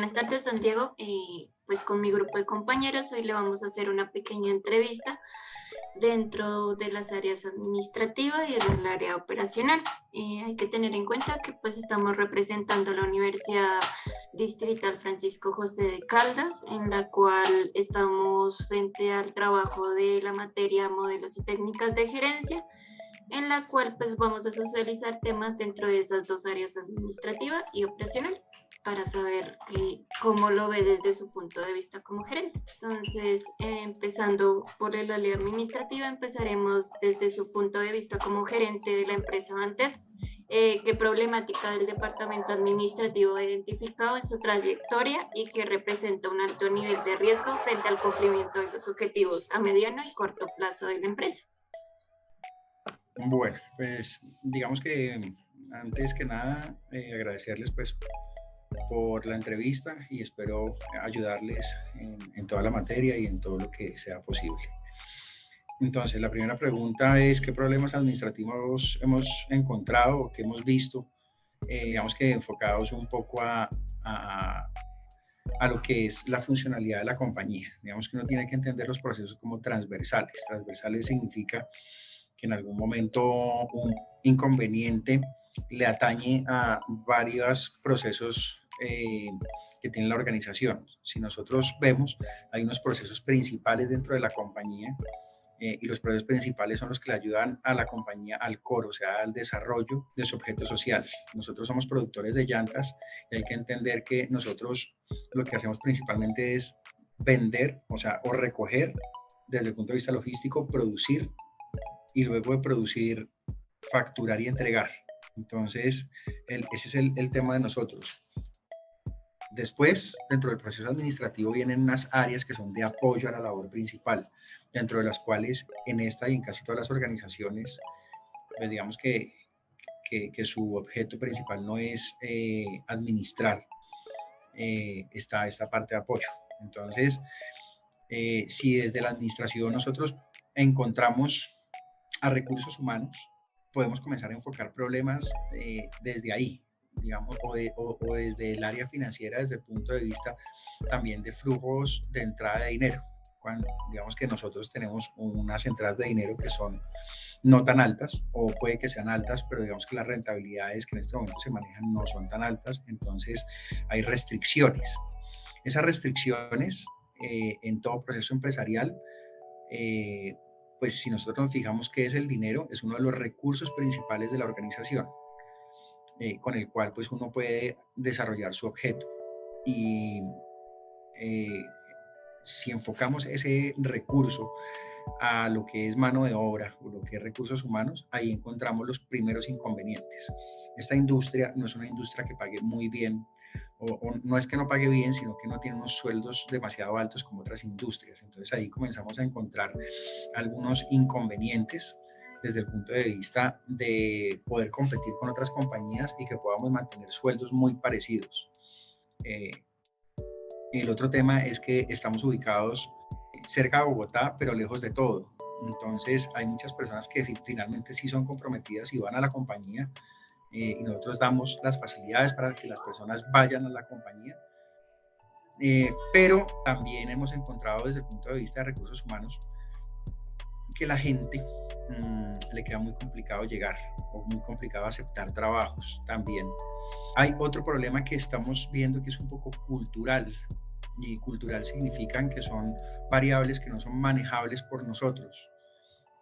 buenas tardes, don Diego. Pues con mi grupo de compañeros hoy le vamos a hacer una pequeña entrevista dentro de las áreas administrativas y del área operacional. Hay que tener en cuenta que pues estamos representando la Universidad Distrital Francisco José de Caldas, en la cual estamos frente al trabajo de la materia modelos y técnicas de gerencia, en la cual pues vamos a socializar temas dentro de esas dos áreas, administrativa y operacional, para saber cómo lo ve desde su punto de vista como gerente. Entonces, empezando por el área administrativa, empezaremos desde su punto de vista como gerente de la empresa Anted. ¿Qué problemática del departamento administrativo ha identificado en su trayectoria y que representa un alto nivel de riesgo frente al cumplimiento de los objetivos a mediano y corto plazo de la empresa? Bueno, pues digamos que antes que nada agradecerles pues por la entrevista y espero ayudarles en toda la materia y en todo lo que sea posible. Entonces, la primera pregunta es ¿qué problemas administrativos hemos encontrado o que hemos visto? Digamos que enfocados un poco a lo que es la funcionalidad de la compañía. Digamos que uno tiene que entender los procesos como transversales. Transversales significa que en algún momento un inconveniente le atañe a varios procesos que tiene la organización. Si nosotros vemos, hay unos procesos principales dentro de la compañía y los procesos principales son los que le ayudan a la compañía al core, o sea, al desarrollo de su objeto social. Nosotros somos productores de llantas y hay que entender que nosotros lo que hacemos principalmente es vender, o sea, o recoger desde el punto de vista logístico, producir y luego de producir, facturar y entregar. Entonces, ese es el tema de nosotros. Después, dentro del proceso administrativo vienen unas áreas que son de apoyo a la labor principal, dentro de las cuales en esta y en casi todas las organizaciones, pues digamos que su objeto principal no es administrar esta parte de apoyo. Entonces, si desde la administración nosotros encontramos a recursos humanos, podemos comenzar a enfocar problemas desde ahí, digamos, o desde el área financiera, desde el punto de vista también de flujos de entrada de dinero. Cuando, digamos que nosotros tenemos unas entradas de dinero que son no tan altas, o puede que sean altas, pero digamos que las rentabilidades que en este momento se manejan no son tan altas, entonces hay restricciones. Esas restricciones en todo proceso empresarial, pues si nosotros nos fijamos qué es el dinero, es uno de los recursos principales de la organización, con el cual pues uno puede desarrollar su objeto. Y eh, si enfocamos ese recurso a lo que es mano de obra o lo que es recursos humanos, ahí encontramos los primeros inconvenientes. Esta industria no es una industria que pague muy bien, o no es que no pague bien, sino que no tiene unos sueldos demasiado altos como otras industrias. Entonces ahí comenzamos a encontrar algunos inconvenientes desde el punto de vista de poder competir con otras compañías y que podamos mantener sueldos muy parecidos. El otro tema es que estamos ubicados cerca de Bogotá, pero lejos de todo. Entonces hay muchas personas que finalmente sí son comprometidas y van a la compañía, y nosotros damos las facilidades para que las personas vayan a la compañía. Pero también hemos encontrado desde el punto de vista de recursos humanos que la gente le queda muy complicado llegar o muy complicado aceptar trabajos también. Hay otro problema que estamos viendo que es un poco cultural, y cultural significan que son variables que no son manejables por nosotros,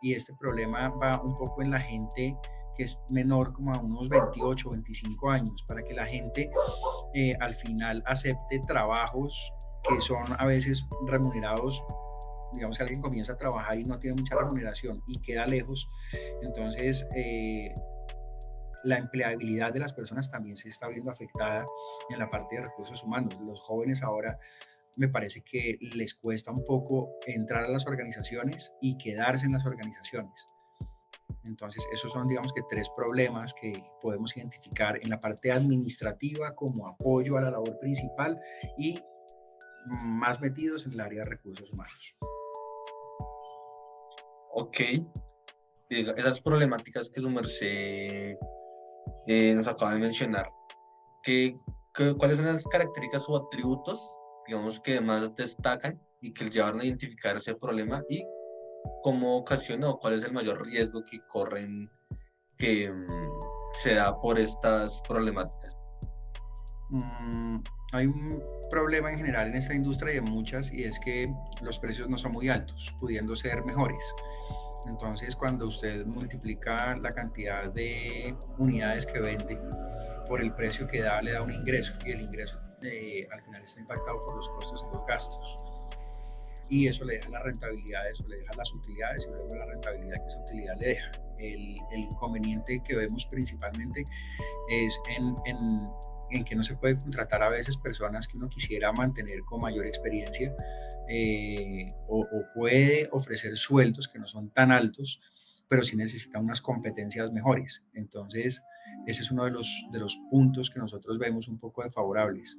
y este problema va un poco en la gente que es menor, como a unos 28 o 25 años, para que la gente al final acepte trabajos que son a veces remunerados. Digamos que alguien comienza a trabajar y no tiene mucha remuneración y queda lejos, entonces la empleabilidad de las personas también se está viendo afectada en la parte de recursos humanos. Los jóvenes ahora me parece que les cuesta un poco entrar a las organizaciones y quedarse en las organizaciones. Entonces, esos son, digamos que, tres problemas que podemos identificar en la parte administrativa como apoyo a la labor principal y más metidos en el área de recursos humanos. Ok, esas problemáticas que su merced nos acaba de mencionar, ¿qué ¿Cuáles son las características o atributos, digamos, que más destacan y que llevaron a identificar ese problema y cómo ocasiona o cuál es el mayor riesgo que corren que se da por estas problemáticas? Hay un problema en general en esta industria y en muchas, y es que los precios no son muy altos, pudiendo ser mejores. Entonces, cuando usted multiplica la cantidad de unidades que vende por el precio que da, le da un ingreso, y el ingreso al final está impactado por los costos y los gastos. Y eso le deja las rentabilidades, o le deja las utilidades, y luego la rentabilidad que esa utilidad le deja. El inconveniente que vemos principalmente es en que no se puede contratar a veces personas que uno quisiera mantener con mayor experiencia, o puede ofrecer sueldos que no son tan altos, pero sí necesita unas competencias mejores. Entonces, ese es uno de los puntos que nosotros vemos un poco desfavorables,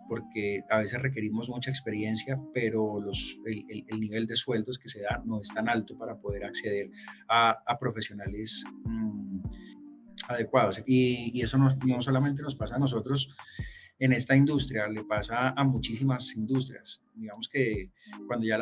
porque a veces requerimos mucha experiencia, pero el nivel de sueldos que se da no es tan alto para poder acceder a profesionales adecuados. Y eso no solamente nos pasa a nosotros en esta industria, le pasa a muchísimas industrias. Digamos que cuando ya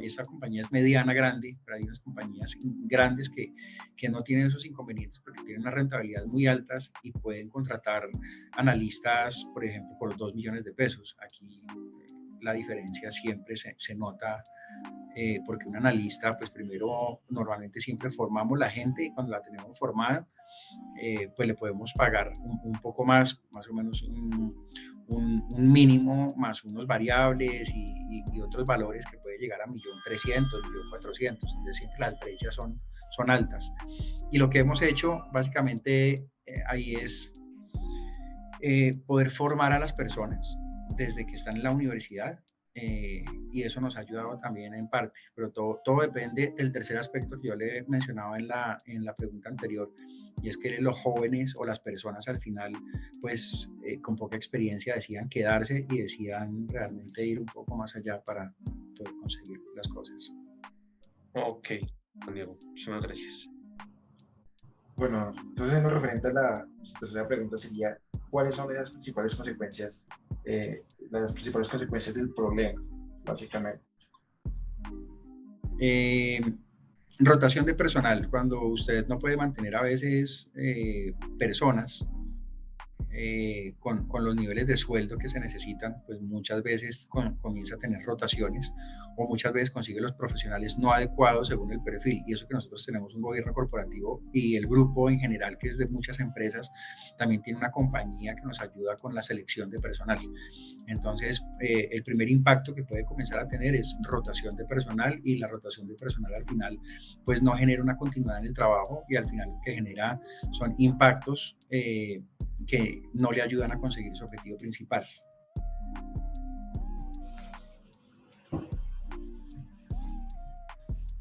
esta compañía es mediana, grande, pero hay unas compañías grandes que no tienen esos inconvenientes porque tienen unas rentabilidades muy altas y pueden contratar analistas, por ejemplo, por 2 millones de pesos. Aquí la diferencia siempre se nota, porque un analista, pues primero, normalmente siempre formamos la gente, y cuando la tenemos formada, pues le podemos pagar un poco más o menos un mínimo, más unos variables y otros valores que puede llegar a 1.300.000, 1.400.000. Entonces siempre las brechas son altas. Y lo que hemos hecho básicamente ahí es poder formar a las personas desde que están en la universidad, y eso nos ha ayudado también en parte, pero todo depende del tercer aspecto que yo le mencionaba en la pregunta anterior, y es que los jóvenes o las personas al final, pues con poca experiencia decidan quedarse y decidan realmente ir un poco más allá para poder conseguir las cosas. Ok, Diego, muchísimas gracias. Bueno, entonces en lo referente a la tercera pregunta sería, ¿cuáles son las principales consecuencias del problema, básicamente? Rotación de personal. Cuando usted no puede mantener a veces personas con los niveles de sueldo que se necesitan, pues muchas veces comienza a tener rotaciones, o muchas veces consigue los profesionales no adecuados según el perfil. Y eso que nosotros tenemos un gobierno corporativo, y el grupo en general, que es de muchas empresas, también tiene una compañía que nos ayuda con la selección de personal. Entonces, el primer impacto que puede comenzar a tener es rotación de personal, y la rotación de personal al final pues no genera una continuidad en el trabajo, y al final lo que genera son impactos que no le ayudan a conseguir su objetivo principal.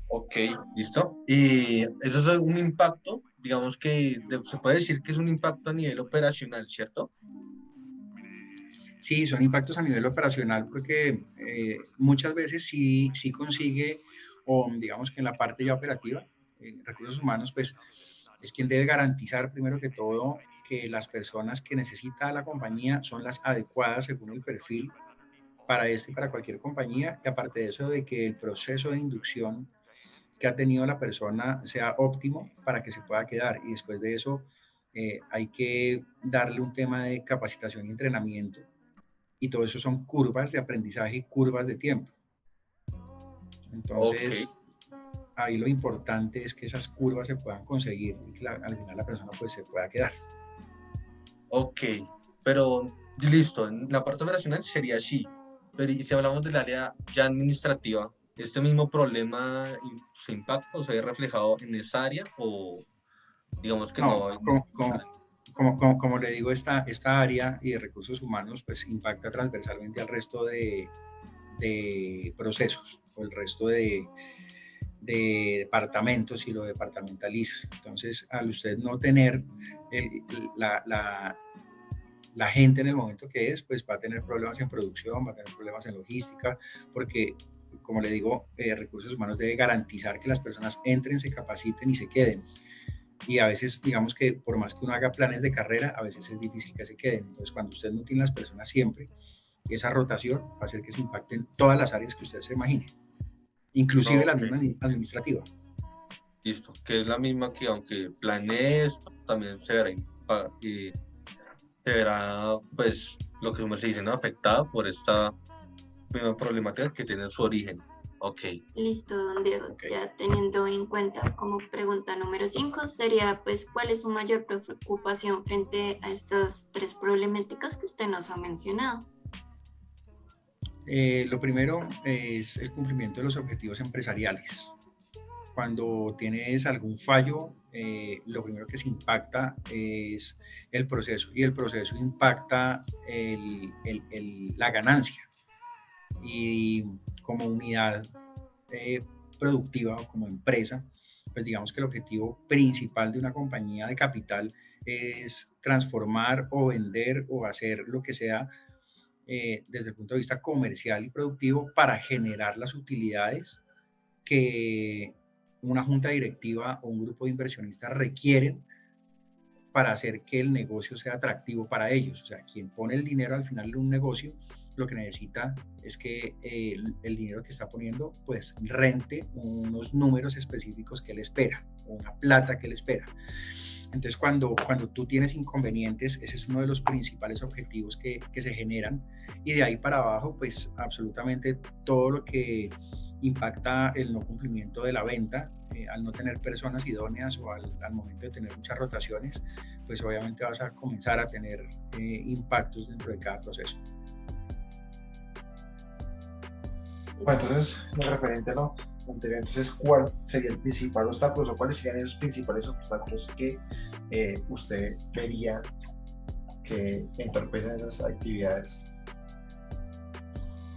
Ok, listo. Y eso es un impacto, digamos que se puede decir que es un impacto a nivel operacional, ¿cierto? Sí, son impactos a nivel operacional, porque muchas veces sí consigue, o digamos que en la parte ya operativa, recursos humanos, pues es quien debe garantizar primero que todo que las personas que necesita la compañía son las adecuadas según el perfil para y para cualquier compañía, y aparte de eso, de que el proceso de inducción que ha tenido la persona sea óptimo para que se pueda quedar. Y después de eso, hay que darle un tema de capacitación y entrenamiento, y todo eso son curvas de aprendizaje y curvas de tiempo. Entonces, ahí lo importante es que esas curvas se puedan conseguir y que al final la persona pues se pueda quedar. Ok, pero listo, en la parte operacional sería así, pero y si hablamos del área ya administrativa, ¿este mismo problema se impacta o se ve reflejado en esa área o digamos que No, no? como le digo, esta área y de recursos humanos pues impacta transversalmente al resto de procesos, o el resto de departamentos, y lo departamentaliza. Entonces, al usted no tener la gente en el momento que es, pues va a tener problemas en producción, va a tener problemas en logística, porque, como le digo, recursos humanos debe garantizar que las personas entren, se capaciten y se queden. y a veces, digamos que por más que uno haga planes de carrera, a veces es difícil que se queden. Entonces, cuando usted no tiene las personas siempre, esa rotación va a hacer que se impacte en todas las áreas que usted se imagine, inclusive la Ok, misma administrativa. listo. Que es la misma que aunque planees, también se verá, se verá pues lo que uno se dice, ¿no? Afectada por esta misma problemática que tiene su origen. Ok. Listo, don Diego. Ok. Ya teniendo en cuenta como pregunta número 5, sería pues ¿cuál es su mayor preocupación frente a estas 3 problemáticas que usted nos ha mencionado? Lo primero es el cumplimiento de los objetivos empresariales. Cuando tienes algún fallo, lo primero que se impacta es el proceso, y el proceso impacta la ganancia. Y como unidad productiva o como empresa, pues digamos que el objetivo principal de una compañía de capital es transformar o vender o hacer lo que sea desde el punto de vista comercial y productivo para generar las utilidades que una junta directiva o un grupo de inversionistas requieren para hacer que el negocio sea atractivo para ellos. O sea, quien pone el dinero al final de un negocio, lo que necesita es que el dinero que está poniendo, pues rente unos números específicos que él espera, una plata que él espera. Entonces, cuando tú tienes inconvenientes, ese es uno de los principales objetivos que se generan, y de ahí para abajo, pues absolutamente todo lo que impacta el no cumplimiento de la venta, al no tener personas idóneas o al momento de tener muchas rotaciones, pues obviamente vas a comenzar a tener impactos dentro de cada proceso. Bueno, entonces, en referente a lo anterior, entonces, ¿cuál sería el principal obstáculo o cuáles serían esos principales obstáculos que usted vería que entorpecen esas actividades?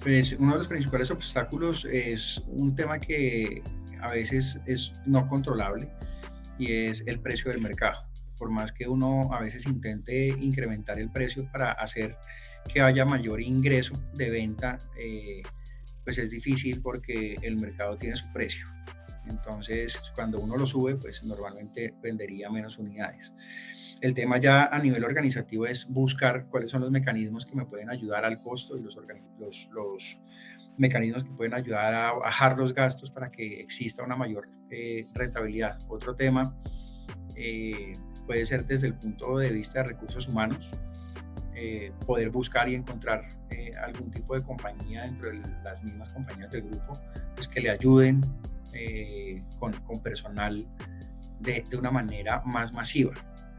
Pues uno de los principales obstáculos es un tema que a veces es no controlable, y es el precio del mercado. Por más que uno a veces intente incrementar el precio para hacer que haya mayor ingreso de venta, pues es difícil porque el mercado tiene su precio. Entonces, cuando uno lo sube, pues normalmente vendería menos unidades. El tema ya a nivel organizativo es buscar cuáles son los mecanismos que me pueden ayudar al costo y los mecanismos que pueden ayudar a bajar los gastos para que exista una mayor rentabilidad. Otro tema puede ser desde el punto de vista de recursos humanos, poder buscar y encontrar algún tipo de compañía dentro de las mismas compañías del grupo, pues que le ayuden con personal de una manera más masiva.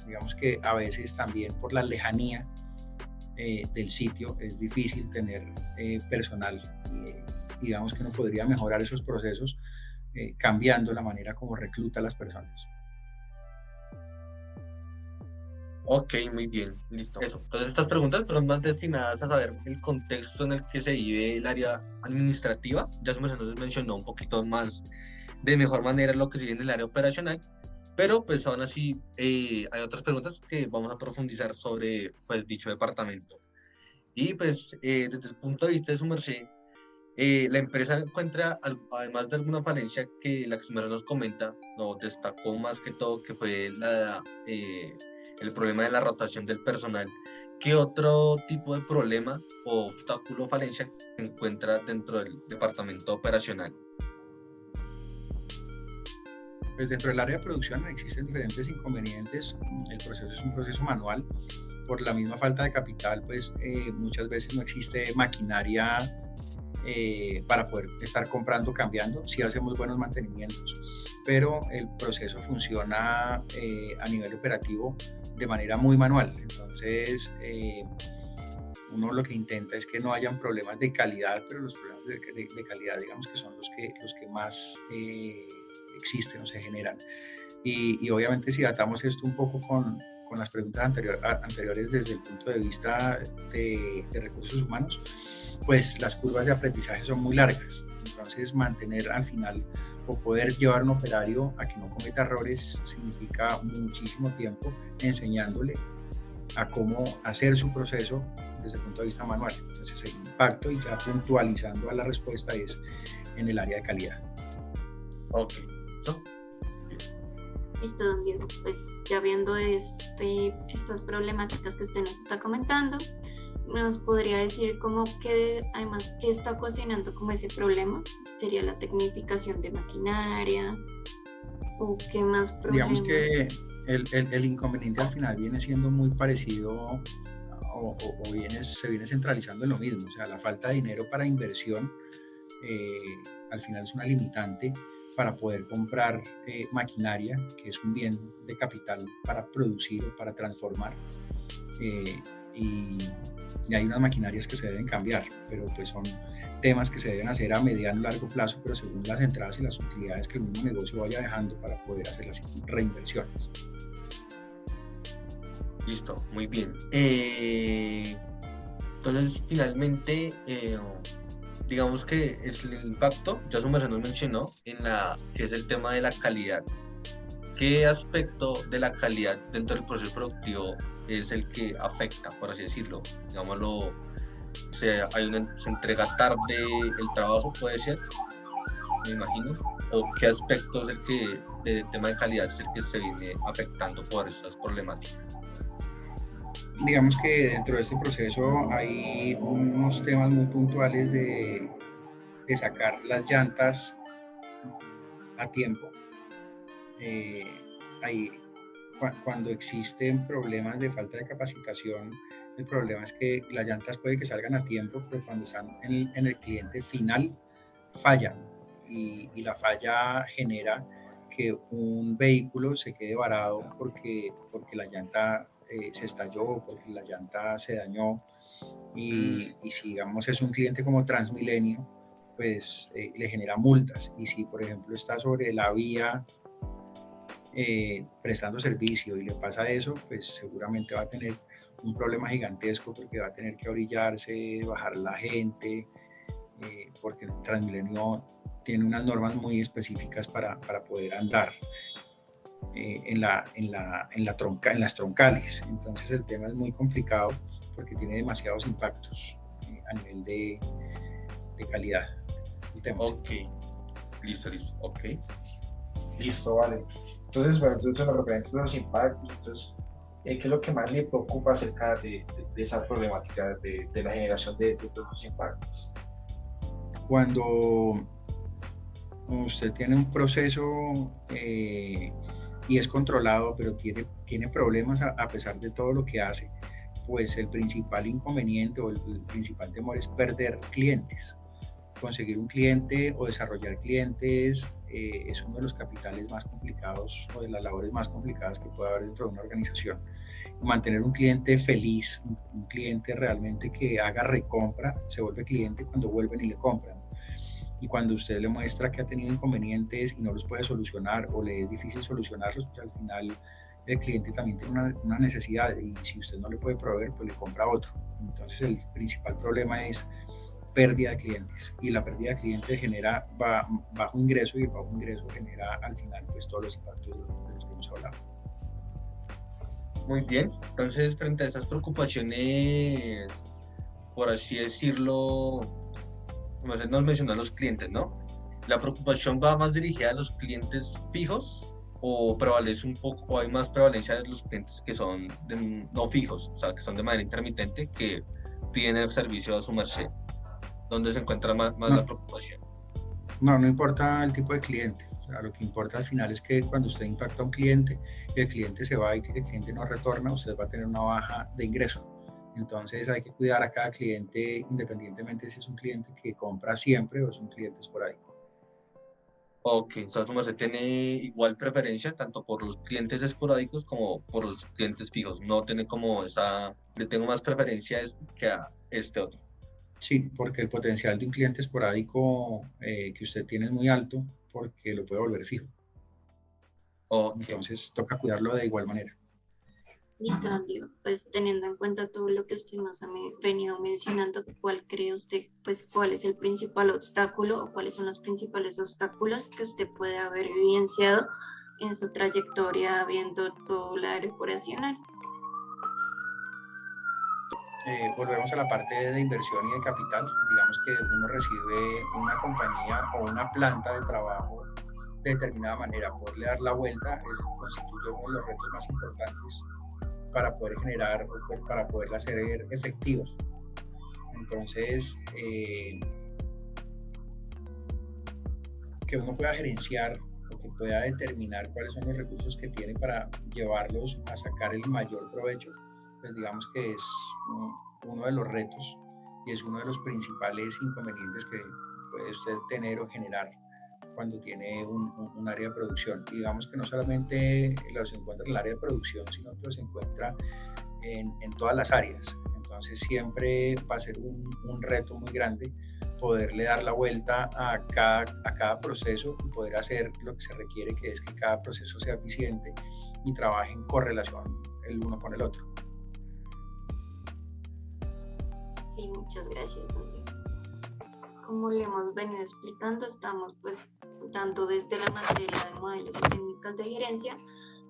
Digamos que a veces también por la lejanía del sitio es difícil tener personal, y digamos que uno podría mejorar esos procesos cambiando la manera como recluta a las personas. Ok, muy bien, listo. Eso. Entonces estas preguntas fueron más destinadas a saber el contexto en el que se vive el área administrativa. Ya se mencionó un poquito más de mejor manera lo que se vive en el área operacional, pero pues aún así hay otras preguntas que vamos a profundizar sobre pues dicho departamento. Y pues desde el punto de vista de su merced, la empresa encuentra, además de alguna falencia que la que su merced nos comenta, nos destacó más que todo que fue el problema de la rotación del personal. ¿Qué otro tipo de problema o obstáculo o falencia se encuentra dentro del departamento operacional? Pues dentro del área de producción existen diferentes inconvenientes. El proceso es un proceso manual. Por la misma falta de capital, pues muchas veces no existe maquinaria para poder estar comprando, cambiando. Sí hacemos buenos mantenimientos, pero el proceso funciona a nivel operativo de manera muy manual. Entonces, uno lo que intenta es que no hayan problemas de calidad, pero los problemas de calidad, digamos que son los que más existen o se generan. Y obviamente si atamos esto un poco con las preguntas anteriores desde el punto de vista de recursos humanos, pues las curvas de aprendizaje son muy largas. Entonces mantener al final o poder llevar un operario a que no cometa errores significa muchísimo tiempo enseñándole a cómo hacer su proceso desde el punto de vista manual. Entonces el impacto, y ya puntualizando a la respuesta, es en el área de calidad. Ok. ¿So? Listo, don Diego. Pues ya viendo estas problemáticas que usted nos está comentando, ¿nos podría decir como que además qué está ocasionando como ese problema? ¿Sería la tecnificación de maquinaria o qué más Digamos problemas? que el inconveniente al final viene siendo muy parecido se viene centralizando en lo mismo, o sea, la falta de dinero para inversión al final es una limitante para poder comprar maquinaria, que es un bien de capital para producir o para transformar. Y hay unas maquinarias que se deben cambiar, pero pues son temas que se deben hacer a mediano y largo plazo, pero según las entradas y las utilidades que el mismo negocio vaya dejando para poder hacer las reinversiones. Listo, muy bien. Entonces, finalmente, digamos que es el impacto, ya su merced nos mencionó, que es el tema de la calidad. ¿Qué aspecto de la calidad dentro del proceso productivo es el que afecta, por así decirlo? Digámoslo, se entrega tarde el trabajo, puede ser, me imagino, o qué aspecto es el que, del tema de calidad, es el que se viene afectando por esas problemáticas. Digamos que dentro de este proceso hay unos temas muy puntuales de sacar las llantas a tiempo. Cuando existen problemas de falta de capacitación, el problema es que las llantas puede que salgan a tiempo, pero cuando están en el cliente final fallan y la falla genera que un vehículo se quede varado porque la llanta se estalló, porque la llanta se dañó y si digamos es un cliente como Transmilenio, pues le genera multas, y si por ejemplo está sobre la vía prestando servicio y le pasa eso, pues seguramente va a tener un problema gigantesco porque va a tener que orillarse, bajar la gente, porque Transmilenio tiene unas normas muy específicas para poder andar en las troncales. Entonces el tema es muy complicado porque tiene demasiados impactos a nivel de calidad. Ok, listo, ok. Listo, vale. Entonces, bueno, entonces los referentes de los impactos, entonces, ¿qué es lo que más le preocupa acerca de esa problemática de la generación de todos los impactos? Cuando usted tiene un proceso y es controlado, pero tiene problemas a pesar de todo lo que hace, pues el principal inconveniente o el principal temor es perder clientes. Conseguir un cliente o desarrollar clientes es uno de los capitales más complicados o de las labores más complicadas que puede haber dentro de una organización. Mantener un cliente feliz, un cliente realmente que haga recompra, se vuelve cliente cuando vuelven y le compran. Y cuando usted le muestra que ha tenido inconvenientes y no los puede solucionar o le es difícil solucionarlos, pues al final el cliente también tiene una necesidad y si usted no le puede proveer, pues le compra otro. Entonces el principal problema es pérdida de clientes, y la pérdida de clientes genera bajo ingreso, y el bajo ingreso genera al final pues todos los impactos de los que hemos hablado. Muy bien, entonces frente a estas preocupaciones, por así decirlo, como usted nos mencionó a los clientes, ¿no? ¿La preocupación va más dirigida a los clientes fijos o prevalece un poco, o hay más prevalencia de los clientes que son no fijos, o sea, que son de manera intermitente, que piden el servicio a su merced? ¿Dónde se encuentra más la preocupación? No importa el tipo de cliente. O sea, lo que importa al final es que cuando usted impacta a un cliente y el cliente se va y el cliente no retorna, usted va a tener una baja de ingreso. Entonces hay que cuidar a cada cliente independientemente si es un cliente que compra siempre o es un cliente esporádico. Ok, entonces se tiene igual preferencia tanto por los clientes esporádicos como por los clientes fijos. No tiene como le tengo más preferencia que a este otro. Sí, porque el potencial de un cliente esporádico que usted tiene es muy alto porque lo puede volver fijo. Okay. Entonces toca cuidarlo de igual manera. Listo, Diego. Pues teniendo en cuenta todo lo que usted nos ha venido mencionando, ¿cuál cree usted, pues cuál es el principal obstáculo o cuáles son los principales obstáculos que usted puede haber vivenciado en su trayectoria viendo todo el área operacional? Volvemos a la parte de inversión y de capital. Digamos que uno recibe una compañía o una planta de trabajo de determinada manera. Poderle dar la vuelta constituye uno de los retos más importantes para poder generar, para poderla hacer efectiva. Entonces, que uno pueda gerenciar o que pueda determinar cuáles son los recursos que tiene para llevarlos a sacar el mayor provecho, pues digamos que es uno de los retos y es uno de los principales inconvenientes que puede usted tener o generar cuando tiene un área de producción. Digamos que no solamente se encuentra en el área de producción, sino que se encuentra en todas las áreas. Entonces siempre va a ser un reto muy grande poderle dar la vuelta a cada proceso y poder hacer lo que se requiere, que es que cada proceso sea eficiente y trabaje en correlación el uno con el otro. Y muchas gracias, Andrea. Como le hemos venido explicando, estamos pues dando desde la materia de modelos y técnicas de gerencia,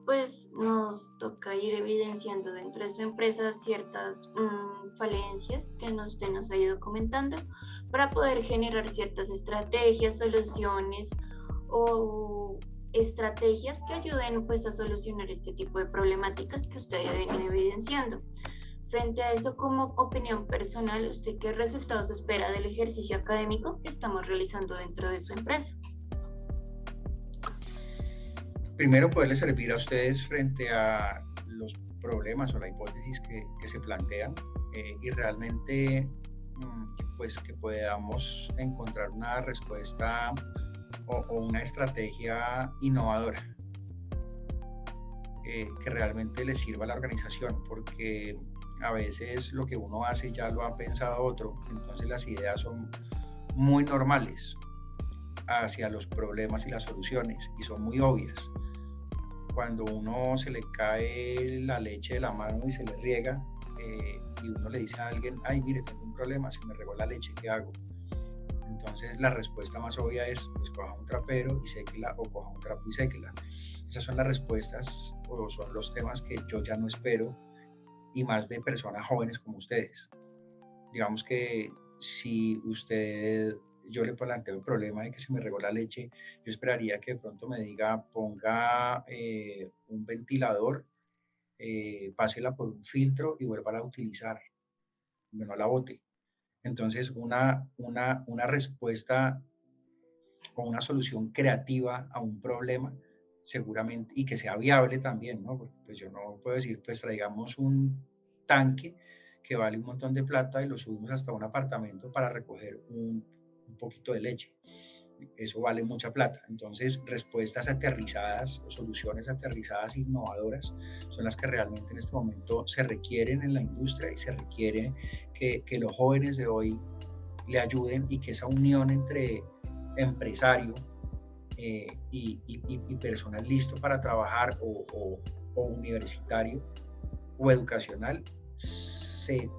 pues nos toca ir evidenciando dentro de su empresa ciertas falencias que usted nos ha ido comentando para poder generar ciertas estrategias, soluciones o estrategias que ayuden pues a solucionar este tipo de problemáticas que usted ha venido evidenciando. Frente a eso, como opinión personal, ¿usted qué resultados espera del ejercicio académico que estamos realizando dentro de su empresa? Primero, poderle servir a ustedes frente a los problemas o la hipótesis que se plantean y realmente pues que podamos encontrar una respuesta o una estrategia innovadora que realmente le sirva a la organización, porque a veces lo que uno hace ya lo ha pensado otro, entonces las ideas son muy normales hacia los problemas y las soluciones y son muy obvias. Cuando uno se le cae la leche de la mano y se le riega y uno le dice a alguien, ay, mire, tengo un problema, se me regó la leche, ¿qué hago? Entonces la respuesta más obvia es, pues coja un trapero y séquela, o coja un trapo y séquela. Esas son las respuestas o son los temas que yo ya no espero, y más de personas jóvenes como ustedes. Digamos que si yo le planteo el problema de que se me regó la leche, yo esperaría que de pronto me diga, ponga un ventilador, pásela por un filtro y vuelva a utilizar, no la bote. Entonces, una respuesta o una solución creativa a un problema, seguramente, y que sea viable también, ¿no? Porque pues yo no puedo decir, pues traigamos un tanque que vale un montón de plata y lo subimos hasta un apartamento para recoger un poquito de leche. Eso vale mucha plata. Entonces, respuestas aterrizadas o soluciones aterrizadas innovadoras son las que realmente en este momento se requieren en la industria y se requiere que los jóvenes de hoy le ayuden y que esa unión entre empresario y personal listo para trabajar o universitario o educacional se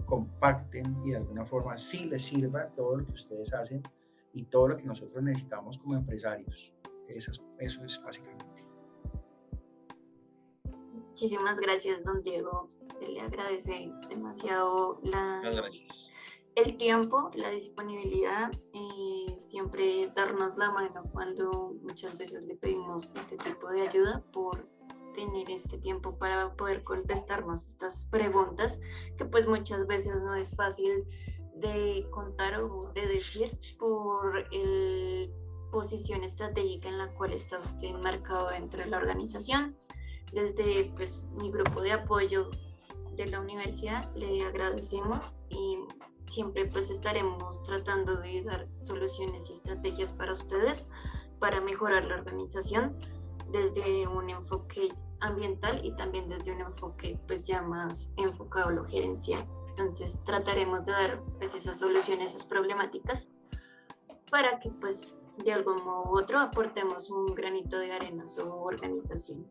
compacten y de alguna forma sí les sirva todo lo que ustedes hacen y todo lo que nosotros necesitamos como empresarios. Eso es básicamente. Muchísimas gracias, don Diego. Se le agradece demasiado el tiempo, la disponibilidad y siempre darnos la mano cuando muchas veces le pedimos este tipo de ayuda, por tener este tiempo para poder contestarnos estas preguntas que pues muchas veces no es fácil de contar o de decir por la posición estratégica en la cual está usted enmarcado dentro de la organización. Desde pues mi grupo de apoyo de la universidad le agradecemos y siempre pues estaremos tratando de dar soluciones y estrategias para ustedes para mejorar la organización desde un enfoque ambiental y también desde un enfoque pues ya más enfocado a lo gerencial. Entonces trataremos de dar pues esas soluciones, esas problemáticas para que pues de algún modo u otro aportemos un granito de arena a su organización.